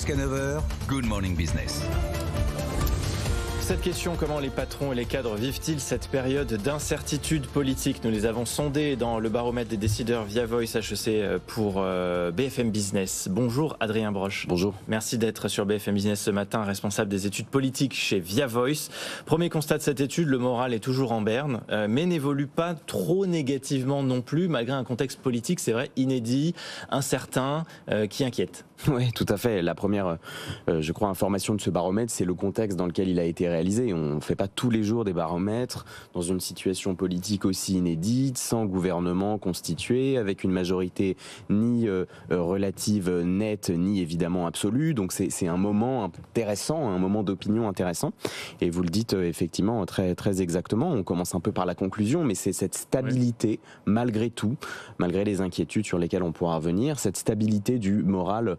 Jusqu'à 9h, Good Morning Business. Cette question, comment les patrons et les cadres vivent-ils cette période d'incertitude politique? Nous les avons sondés dans le baromètre des décideurs via Voice HEC pour BFM Business. Bonjour Adrien Broche. Bonjour. Merci d'être sur BFM Business ce matin, responsable des études politiques chez Via Voice. Premier constat de cette étude, le moral est toujours en berne, mais n'évolue pas trop négativement non plus, malgré un contexte politique, c'est vrai, inédit, incertain, qui inquiète. Oui, tout à fait. La première, je crois, information de ce baromètre, c'est le contexte dans lequel il a été réalisé. On ne fait pas tous les jours des baromètres dans une situation politique aussi inédite, sans gouvernement constitué, avec une majorité ni relative nette, ni évidemment absolue. Donc c'est un moment intéressant, un moment d'opinion intéressant. Et vous le dites effectivement très, très exactement. On commence un peu par la conclusion, mais c'est cette stabilité, malgré tout, malgré les inquiétudes sur lesquelles on pourra revenir, cette stabilité du moral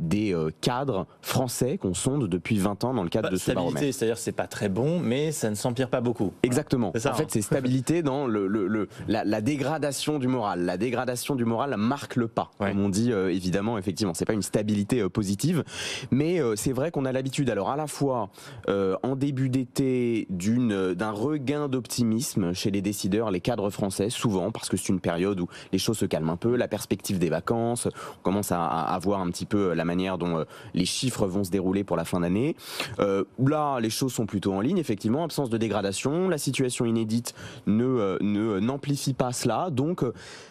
des cadres français qu'on sonde depuis 20 ans dans le cadre de ce baromètre. C'est-à-dire c'est pas très bon, mais ça ne s'empire pas beaucoup. Exactement. Ça, en fait, c'est stabilité dans la dégradation du moral. La dégradation du moral marque le pas, comme on dit évidemment, effectivement. C'est pas une stabilité positive, mais c'est vrai qu'on a l'habitude, alors à la fois en début d'été, d'un regain d'optimisme chez les décideurs, les cadres français, souvent, parce que c'est une période où les choses se calment un peu, la perspective des vacances, on commence à voir un petit peu la manière dont les chiffres vont se dérouler pour la fin d'année. Là, les choses sont plutôt en ligne, effectivement, absence de dégradation, la situation inédite n'amplifie pas cela, donc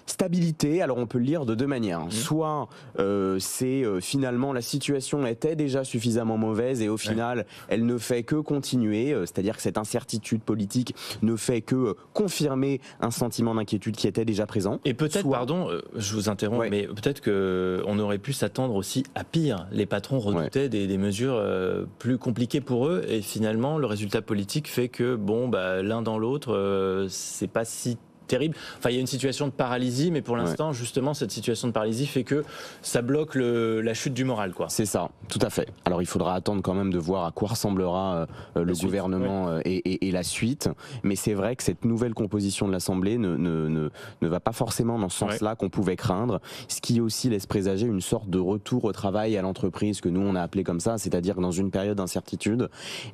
stabilité. Alors on peut le lire de deux manières. Soit c'est finalement la situation était déjà suffisamment mauvaise et au final elle ne fait que continuer, c'est-à-dire que cette incertitude politique ne fait que confirmer un sentiment d'inquiétude qui était déjà présent. Et peut-être, pardon, je vous interromps, mais peut-être qu'on aurait pu s'attendre aussi à pire. Les patrons redoutaient des mesures plus compliquées pour eux et finalement le résultat politique fait que l'un dans l'autre c'est pas si terrible. Enfin, il y a une situation de paralysie, mais pour l'instant, justement, cette situation de paralysie fait que ça bloque la chute du moral, quoi. C'est ça, tout à fait. Alors, il faudra attendre quand même de voir à quoi ressemblera le gouvernement et la suite. Mais c'est vrai que cette nouvelle composition de l'Assemblée ne va pas forcément dans ce sens-là qu'on pouvait craindre. Ce qui aussi laisse présager une sorte de retour au travail à l'entreprise que nous, on a appelé comme ça. C'est-à-dire que dans une période d'incertitude,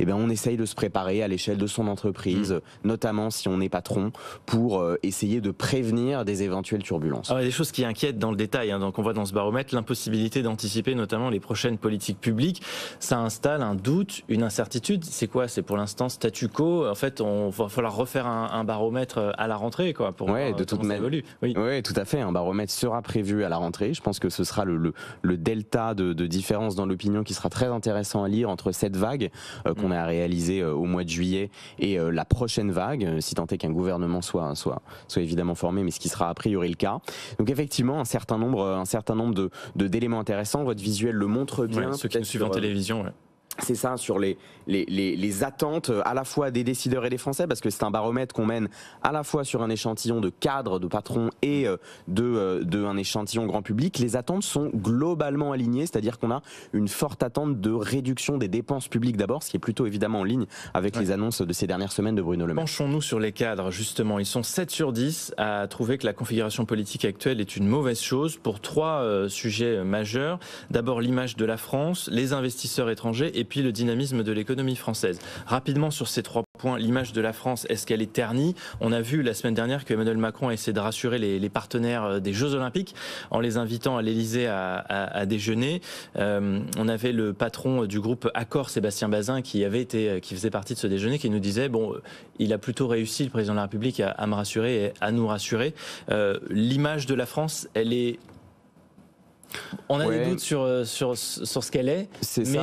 on essaye de se préparer à l'échelle de son entreprise, notamment si on est patron, pour essayer de prévenir des éventuelles turbulences. Alors, il y a des choses qui inquiètent dans le détail, donc on voit dans ce baromètre l'impossibilité d'anticiper notamment les prochaines politiques publiques. Ça installe un doute, une incertitude. C'est quoi? C'est pour l'instant statu quo. En fait, on va falloir refaire un baromètre à la rentrée, quoi, pour voir comment ça évolue. Oui, tout à fait. Un baromètre sera prévu à la rentrée. Je pense que ce sera le delta de différence dans l'opinion qui sera très intéressant à lire entre cette vague qu'on a réalisée au mois de juillet et la prochaine vague, si tant est qu'un gouvernement soit évidemment formé, mais ce qui sera a priori le cas. Donc effectivement, un certain nombre d'éléments intéressants. Votre visuel le montre bien. Ceux qui nous suivent en télévision. C'est ça, sur les attentes à la fois des décideurs et des Français, parce que c'est un baromètre qu'on mène à la fois sur un échantillon de cadres, de patrons et un échantillon grand public. Les attentes sont globalement alignées, c'est-à-dire qu'on a une forte attente de réduction des dépenses publiques d'abord, ce qui est plutôt évidemment en ligne avec les annonces de ces dernières semaines de Bruno Le Maire. Penchons-nous sur les cadres, justement. Ils sont 7 sur 10 à trouver que la configuration politique actuelle est une mauvaise chose pour 3 sujets majeurs. D'abord l'image de la France, les investisseurs étrangers et puis le dynamisme de l'économie française. Rapidement sur ces 3 points, l'image de la France, est-ce qu'elle est ternie? On a vu la semaine dernière que Emmanuel Macron a essayé de rassurer les partenaires des Jeux Olympiques en les invitant à l'Elysée à déjeuner. On avait le patron du groupe Accor, Sébastien Bazin, qui faisait partie de ce déjeuner, qui nous disait il a plutôt réussi, le président de la République, à me rassurer et à nous rassurer. L'image de la France, elle est... On a des doutes sur ce qu'elle est, mais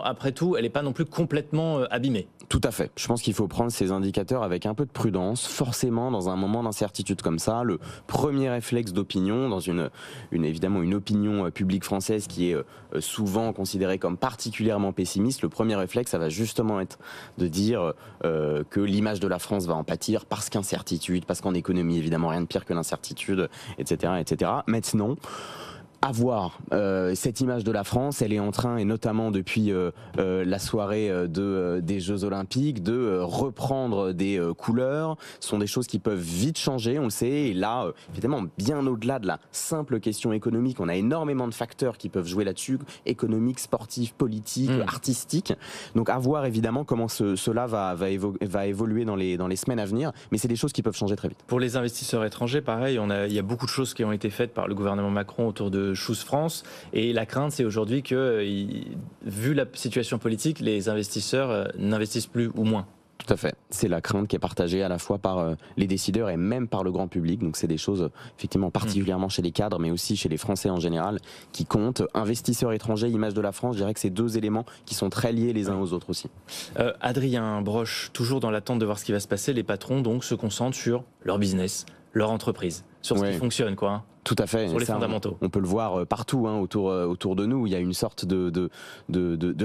après tout, elle n'est pas non plus complètement abîmée. Tout à fait. Je pense qu'il faut prendre ces indicateurs avec un peu de prudence. Forcément, dans un moment d'incertitude comme ça, le premier réflexe d'opinion, dans évidemment une opinion publique française qui est souvent considérée comme particulièrement pessimiste, le premier réflexe, ça va justement être de dire que l'image de la France va en pâtir parce qu'incertitude, parce qu'en économie, évidemment, rien de pire que l'incertitude, etc., etc. Maintenant, À voir. Cette image de la France, elle est en train, et notamment depuis la soirée des Jeux Olympiques, de reprendre des couleurs. Ce sont des choses qui peuvent vite changer, on le sait. Et là, évidemment, bien au-delà de la simple question économique, on a énormément de facteurs qui peuvent jouer là-dessus, économiques, sportifs, politiques, artistiques. Donc à voir évidemment comment cela va évoluer dans les semaines à venir. Mais c'est des choses qui peuvent changer très vite. Pour les investisseurs étrangers, pareil, il y a beaucoup de choses qui ont été faites par le gouvernement Macron autour de Choose France, et la crainte c'est aujourd'hui que, vu la situation politique, les investisseurs n'investissent plus ou moins. Tout à fait. C'est la crainte qui est partagée à la fois par les décideurs et même par le grand public. Donc c'est des choses effectivement particulièrement chez les cadres, mais aussi chez les Français en général, qui comptent. Investisseurs étrangers, image de la France, je dirais que c'est deux éléments qui sont très liés les uns aux autres aussi. Adrien Broche, toujours dans l'attente de voir ce qui va se passer, les patrons donc se concentrent sur leur business, leur entreprise, sur ce qui fonctionne, quoi. Hein. Tout à fait. Sur les fondamentaux. On peut le voir partout autour de nous. Il y a une sorte de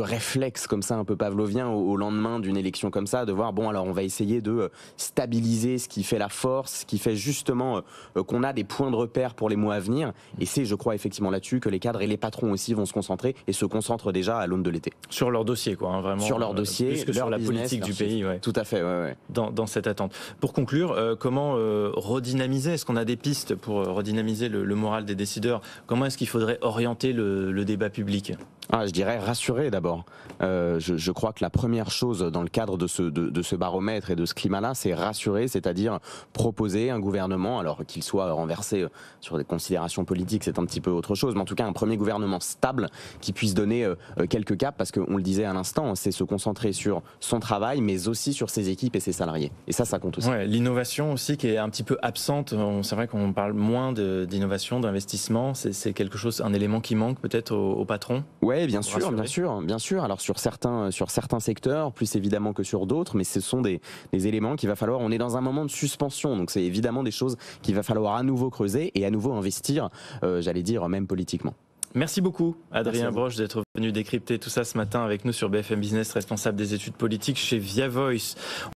réflexe comme ça, un peu pavlovien au lendemain d'une élection comme ça, de voir, bon alors on va essayer de stabiliser ce qui fait la force, ce qui fait justement qu'on a des points de repère pour les mois à venir. Et c'est, je crois, effectivement là-dessus que les cadres et les patrons aussi vont se concentrer et se concentrent déjà à l'aune de l'été. Sur leur dossier, quoi, hein, vraiment. Sur leur dossier, plus que sur la politique du pays. Ouais. Tout à fait, ouais. Dans cette attente. Pour conclure, comment redynamiser? Est-ce qu'on a des pistes pour redynamiser le moral des décideurs? Comment est-ce qu'il faudrait orienter le débat public? Je dirais rassurer d'abord. Je crois que la première chose dans le cadre de ce baromètre et de ce climat-là, c'est rassurer, c'est-à-dire proposer un gouvernement, alors qu'il soit renversé sur des considérations politiques, c'est un petit peu autre chose, mais en tout cas un premier gouvernement stable qui puisse donner quelques caps, parce qu'on le disait à l'instant, c'est se concentrer sur son travail, mais aussi sur ses équipes et ses salariés. Et ça compte aussi. Ouais, l'innovation aussi qui est un petit peu absente. C'est vrai qu'on parle moins d'innovation, d'investissement. C'est quelque chose, un élément qui manque peut-être aux patrons. Oui, bien sûr. Alors sur certains secteurs, plus évidemment que sur d'autres, mais ce sont des éléments qu'il va falloir. On est dans un moment de suspension, donc c'est évidemment des choses qu'il va falloir à nouveau creuser et à nouveau investir, j'allais dire même politiquement. Merci beaucoup, Adrien Broche, d'être venu décrypter tout ça ce matin avec nous sur BFM Business, responsable des études politiques chez Via Voice.